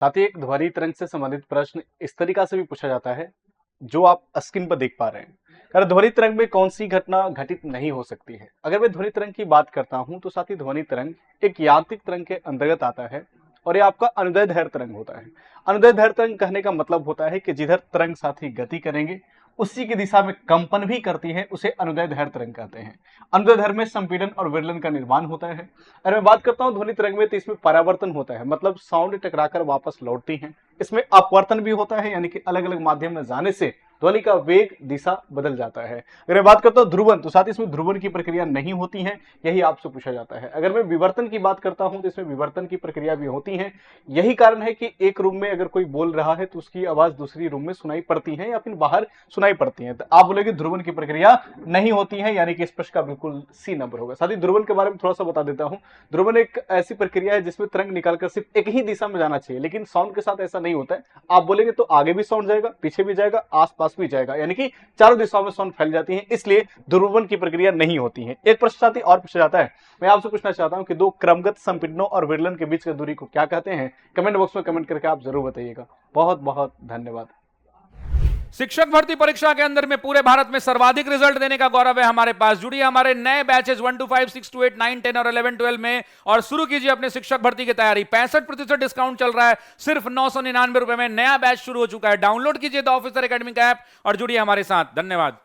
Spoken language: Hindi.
साथ ही एक ध्वनि तरंग से संबंधित प्रश्न इस तरीका से भी पूछा जाता है जो आप स्क्रीन पर देख पा रहे हैं। अगर ध्वनि तरंग में कौन सी घटना घटित नहीं हो सकती है। अगर मैं ध्वनि तरंग की बात करता हूं तो साथ ही ध्वनि तरंग एक यांत्रिक तरंग के अंतर्गत आता है और ये आपका अनुदैर्ध्य तरंग होता है। अनुदैर्ध्य तरंग कहने का मतलब होता है कि जिधर तरंग साथी गति करेंगे उसी की दिशा में कंपन भी करती है, उसे अनुदैर्ध्य तरंग कहते हैं। अनुदैर्ध्य में संपीड़न और विरलन का निर्माण होता है। अगर मैं बात करता हूं ध्वनि तरंग में, तो इसमें परावर्तन होता है, मतलब साउंड टकराकर वापस लौटती है। इसमें अपवर्तन भी होता है, यानी कि अलग अलग माध्यम में जाने से ध्वनि का वेग दिशा बदल जाता है। अगर मैं बात करता हूं ध्रुवन, तो साथ ही इसमें ध्रुवन की प्रक्रिया नहीं होती है, यही आपसे पूछा जाता है। अगर मैं विवर्तन की बात करता हूं तो इसमें विवर्तन की प्रक्रिया भी होती है। यही कारण है कि एक रूम में अगर कोई बोल रहा है तो उसकी आवाज दूसरी रूम में सुनाई पड़ती है या फिर बाहर सुनाई पड़ती है। तो आप बोलेंगे ध्रुवन की प्रक्रिया नहीं होती है, यानी कि इस प्रश्न का बिल्कुल सी नंबर होगा। साथ ही ध्रुवन के बारे में थोड़ा सा बता देता हूं। ध्रुवन एक ऐसी प्रक्रिया है जिसमें तरंग निकालकर सिर्फ एक ही दिशा में जाना चाहिए, लेकिन साउंड के साथ ऐसा नहीं होता है। आप बोलेंगे तो आगे भी साउंड जाएगा, पीछे भी जाएगा, आसपास भी जाएगा, यानी कि चारों दिशाओं में साउंड फैल जाती है, इसलिए ध्रुवन की प्रक्रिया नहीं होती है। एक प्रश्न साथ ही और पूछा जाता है। मैं आपसे पूछना चाहता हूं कि दो क्रमगत संपीड़नों और विरलन के बीच की दूरी को क्या कहते हैं। कमेंट बॉक्स में कमेंट करके आप जरूर बताइएगा। बहुत बहुत धन्यवाद। शिक्षक भर्ती परीक्षा के अंदर में पूरे भारत में सर्वाधिक रिजल्ट देने का गौरव है हमारे पास। जुड़िए हमारे नए बैचेस 1 to 5, 6 to 8, 9, 10 और 11, 12 में और शुरू कीजिए अपने शिक्षक भर्ती की तैयारी। 65% डिस्काउंट चल रहा है, सिर्फ 999 रुपए में नया बैच शुरू हो चुका है। डाउनलोड कीजिए द ऑफिसर एकेडमी का ऐप और जुड़िए हमारे साथ। धन्यवाद।